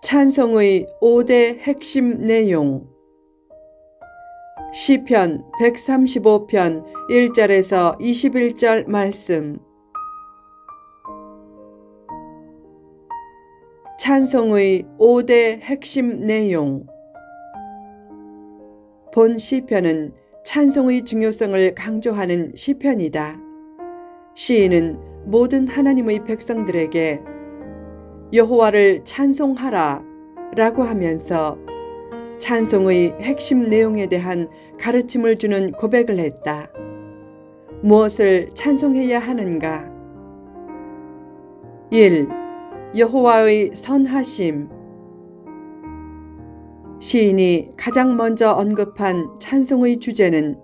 찬송의 5대 핵심 내용. 시편 135편 1절에서 21절 말씀. 찬송의 5대 핵심 내용. 본 시편은 찬송의 중요성을 강조하는 시편이다. 시인은 모든 하나님의 백성들에게 여호와를 찬송하라 라고 하면서 찬송의 핵심 내용에 대한 가르침을 주는 고백을 했다. 무엇을 찬송해야 하는가? 1. 여호와의 선하심. 시인이 가장 먼저 언급한 찬송의 주제는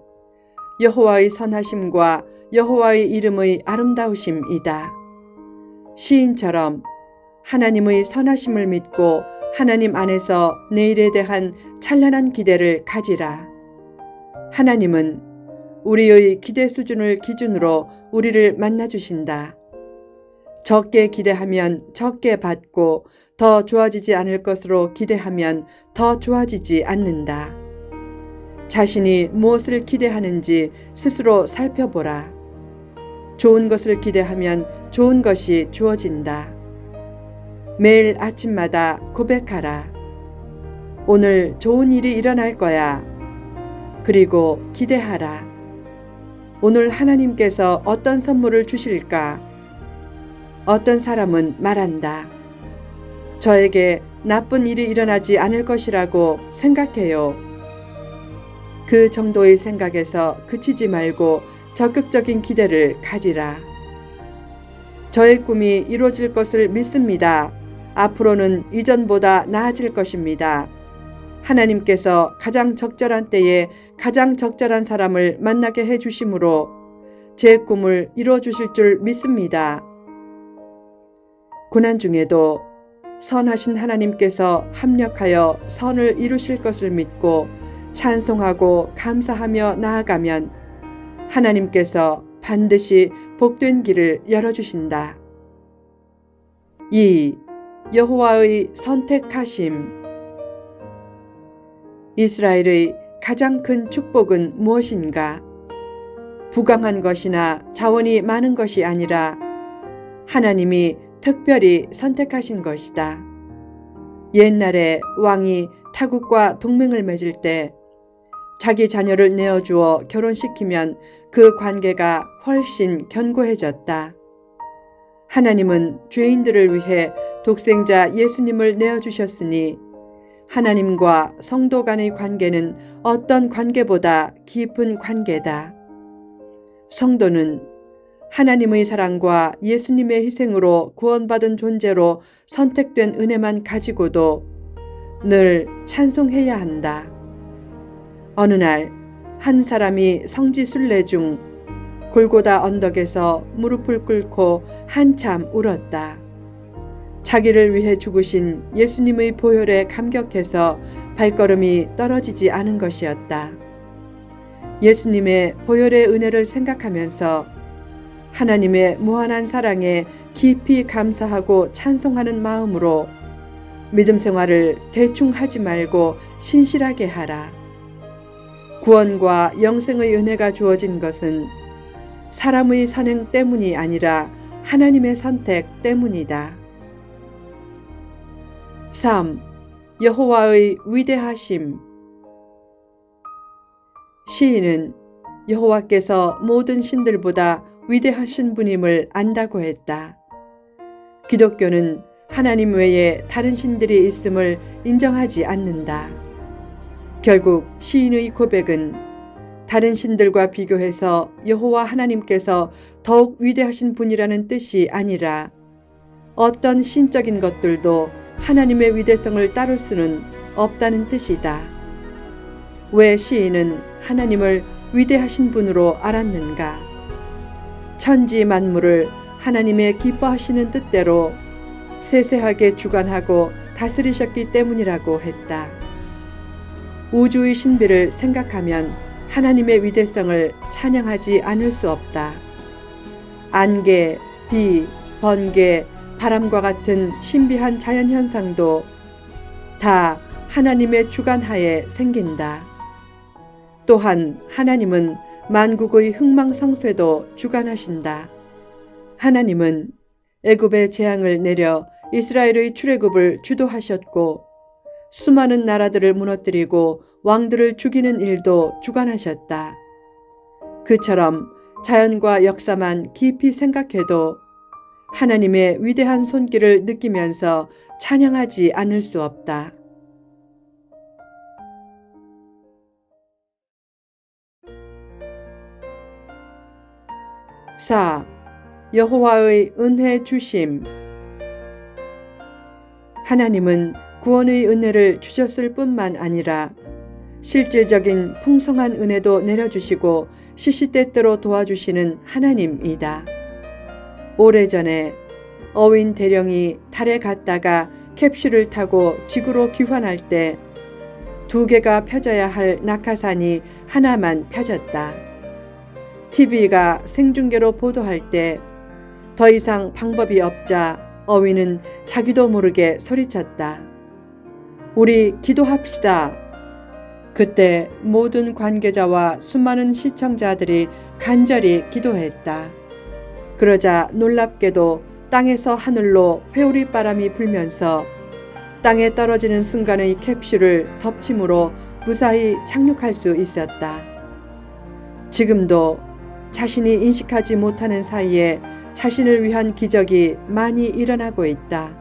여호와의 선하심과 여호와의 이름의 아름다우심이다. 시인처럼 하나님의 선하심을 믿고 하나님 안에서 내일에 대한 찬란한 기대를 가지라. 하나님은 우리의 기대 수준을 기준으로 우리를 만나주신다. 적게 기대하면 적게 받고 더 좋아지지 않을 것으로 기대하면 더 좋아지지 않는다. 자신이 무엇을 기대하는지 스스로 살펴보라. 좋은 것을 기대하면 좋은 것이 주어진다. 매일 아침마다 고백하라. 오늘 좋은 일이 일어날 거야. 그리고 기대하라. 오늘 하나님께서 어떤 선물을 주실까? 어떤 사람은 말한다. 저에게 나쁜 일이 일어나지 않을 것이라고 생각해요. 그 정도의 생각에서 그치지 말고 적극적인 기대를 가지라. 저의 꿈이 이루어질 것을 믿습니다. 앞으로는 이전보다 나아질 것입니다. 하나님께서 가장 적절한 때에 가장 적절한 사람을 만나게 해주심으로 제 꿈을 이루어 주실 줄 믿습니다. 고난 중에도 선하신 하나님께서 합력하여 선을 이루실 것을 믿고 찬송하고 감사하며 나아가면 하나님께서 반드시 복된 길을 열어주신다. 2. 여호와의 선택하심. 이스라엘의 가장 큰 축복은 무엇인가? 부강한 것이나 자원이 많은 것이 아니라 하나님이 특별히 선택하신 것이다. 옛날에 왕이 타국과 동맹을 맺을 때 자기 자녀를 내어주어 결혼시키면 그 관계가 훨씬 견고해졌다. 하나님은 죄인들을 위해 독생자 예수님을 내어주셨으니 하나님과 성도 간의 관계는 어떤 관계보다 깊은 관계다. 성도는 하나님의 사랑과 예수님의 희생으로 구원받은 존재로 선택된 은혜만 가지고도 늘 찬송해야 한다. 어느 날 한 사람이 성지 순례 중 골고다 언덕에서 무릎을 꿇고 한참 울었다. 자기를 위해 죽으신 예수님의 보혈에 감격해서 발걸음이 떨어지지 않은 것이었다. 예수님의 보혈의 은혜를 생각하면서 하나님의 무한한 사랑에 깊이 감사하고 찬송하는 마음으로 믿음 생활을 대충 하지 말고 신실하게 하라. 구원과 영생의 은혜가 주어진 것은 사람의 선행 때문이 아니라 하나님의 선택 때문이다. 3. 여호와의 위대하심. 시인은 여호와께서 모든 신들보다 위대하신 분임을 안다고 했다. 기독교는 하나님 외에 다른 신들이 있음을 인정하지 않는다. 결국 시인의 고백은 다른 신들과 비교해서 여호와 하나님께서 더욱 위대하신 분이라는 뜻이 아니라 어떤 신적인 것들도 하나님의 위대성을 따를 수는 없다는 뜻이다. 왜 시인은 하나님을 위대하신 분으로 알았는가? 천지 만물을 하나님의 기뻐하시는 뜻대로 세세하게 주관하고 다스리셨기 때문이라고 했다. 우주의 신비를 생각하면 하나님의 위대성을 찬양하지 않을 수 없다. 안개, 비, 번개, 바람과 같은 신비한 자연현상도 다 하나님의 주관하에 생긴다. 또한 하나님은 만국의 흥망성쇠도 주관하신다. 하나님은 애굽의 재앙을 내려 이스라엘의 출애굽을 주도하셨고 수많은 나라들을 무너뜨리고 왕들을 죽이는 일도 주관하셨다. 그처럼 자연과 역사만 깊이 생각해도 하나님의 위대한 손길을 느끼면서 찬양하지 않을 수 없다. 4. 여호와의 은혜 주심. 하나님은 구원의 은혜를 주셨을 뿐만 아니라 실질적인 풍성한 은혜도 내려주시고 시시때때로 도와주시는 하나님이다. 오래전에 어윈 대령이 달에 갔다가 캡슐을 타고 지구로 귀환할 때 2개가 펴져야 할 낙하산이 하나만 펴졌다. TV가 생중계로 보도할 때 더 이상 방법이 없자 어윈은 자기도 모르게 소리쳤다. 우리 기도합시다. 그때 모든 관계자와 수많은 시청자들이 간절히 기도했다. 그러자 놀랍게도 땅에서 하늘로 회오리 바람이 불면서 땅에 떨어지는 순간의 캡슐을 덮침으로 무사히 착륙할 수 있었다. 지금도 자신이 인식하지 못하는 사이에 자신을 위한 기적이 많이 일어나고 있다.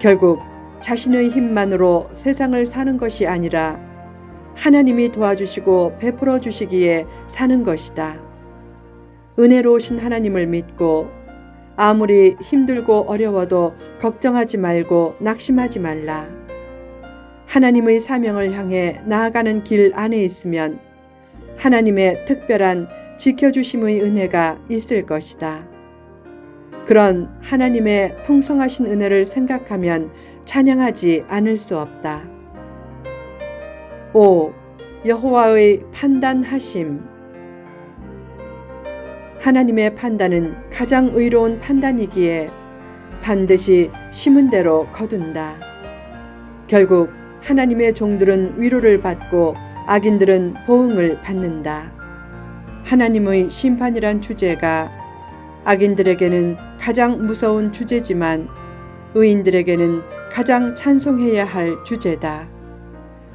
결국 자신의 힘만으로 세상을 사는 것이 아니라 하나님이 도와주시고 베풀어 주시기에 사는 것이다. 은혜로우신 하나님을 믿고 아무리 힘들고 어려워도 걱정하지 말고 낙심하지 말라. 하나님의 사명을 향해 나아가는 길 안에 있으면 하나님의 특별한 지켜주심의 은혜가 있을 것이다. 그런 하나님의 풍성하신 은혜를 생각하면 찬양하지 않을 수 없다. 5. 여호와의 판단하심. 하나님의 판단은 가장 의로운 판단이기에 반드시 심은 대로 거둔다. 결국 하나님의 종들은 위로를 받고 악인들은 보응을 받는다. 하나님의 심판이란 주제가 악인들에게는 가장 무서운 주제지만 의인들에게는 가장 찬송해야 할 주제다.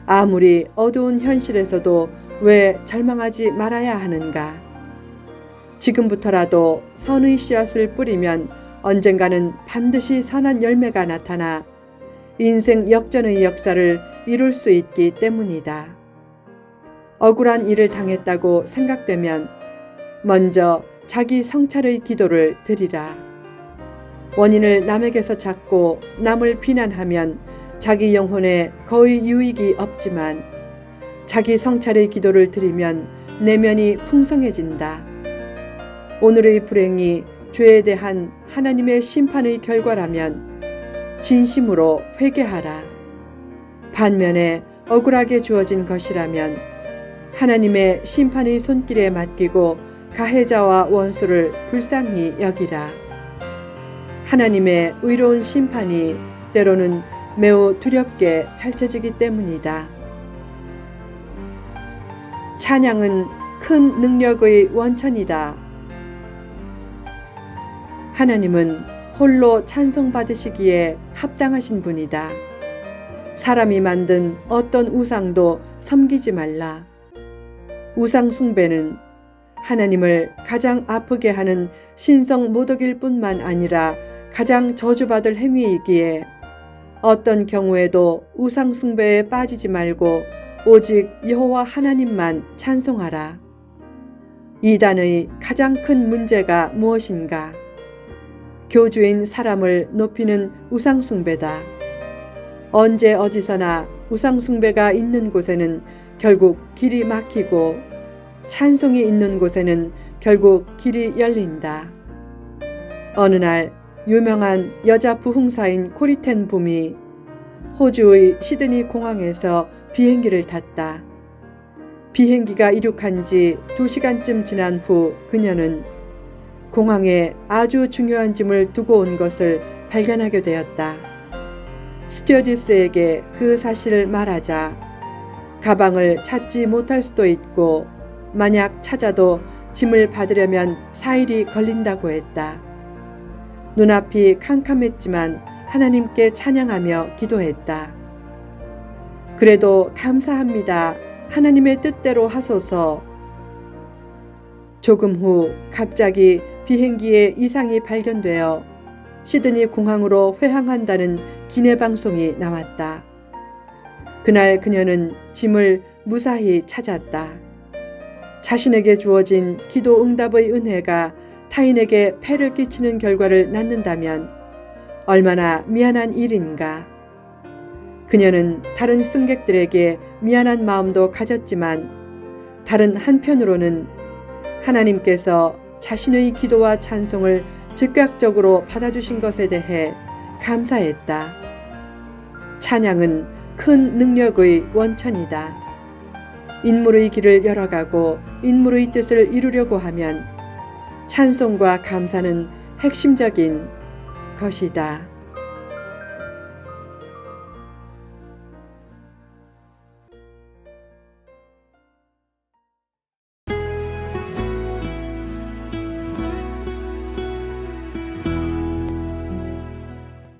아무리 어두운 현실에서도 왜 절망하지 말아야 하는가? 지금부터라도 선의 씨앗을 뿌리면 언젠가는 반드시 선한 열매가 나타나 인생 역전의 역사를 이룰 수 있기 때문이다. 억울한 일을 당했다고 생각되면 먼저 자기 성찰의 기도를 드리라. 원인을 남에게서 찾고 남을 비난하면 자기 영혼에 거의 유익이 없지만 자기 성찰의 기도를 드리면 내면이 풍성해진다. 오늘의 불행이 죄에 대한 하나님의 심판의 결과라면 진심으로 회개하라. 반면에 억울하게 주어진 것이라면 하나님의 심판의 손길에 맡기고 가해자와 원수를 불쌍히 여기라. 하나님의 의로운 심판이 때로는 매우 두렵게 펼쳐지기 때문이다. 찬양은 큰 능력의 원천이다. 하나님은 홀로 찬송받으시기에 합당하신 분이다. 사람이 만든 어떤 우상도 섬기지 말라. 우상 숭배는 하나님을 가장 아프게 하는 신성 모독일 뿐만 아니라 가장 저주받을 행위이기에 어떤 경우에도 우상 숭배에 빠지지 말고 오직 여호와 하나님만 찬송하라. 이단의 가장 큰 문제가 무엇인가? 교주인 사람을 높이는 우상 숭배다. 언제 어디서나 우상 숭배가 있는 곳에는 결국 길이 막히고 찬송이 있는 곳에는 결국 길이 열린다. 어느 날 유명한 여자 부흥사인 코리텐 붐이 호주의 시드니 공항에서 비행기를 탔다. 비행기가 이륙한 지 2시간쯤 지난 후 그녀는 공항에 아주 중요한 짐을 두고 온 것을 발견하게 되었다. 스튜어디스에게 그 사실을 말하자 가방을 찾지 못할 수도 있고 만약 찾아도 짐을 받으려면 4일이 걸린다고 했다. 눈앞이 캄캄했지만 하나님께 찬양하며 기도했다. 그래도 감사합니다. 하나님의 뜻대로 하소서. 조금 후 갑자기 비행기에 이상이 발견되어 시드니 공항으로 회항한다는 기내 방송이 나왔다. 그날 그녀는 짐을 무사히 찾았다. 자신에게 주어진 기도 응답의 은혜가 타인에게 폐를 끼치는 결과를 낳는다면 얼마나 미안한 일인가. 그녀는 다른 승객들에게 미안한 마음도 가졌지만 다른 한편으로는 하나님께서 자신의 기도와 찬송을 즉각적으로 받아주신 것에 대해 감사했다. 찬양은 큰 능력의 원천이다. 인물의 길을 열어가고 인물의 뜻을 이루려고 하면 찬송과 감사는 핵심적인 것이다.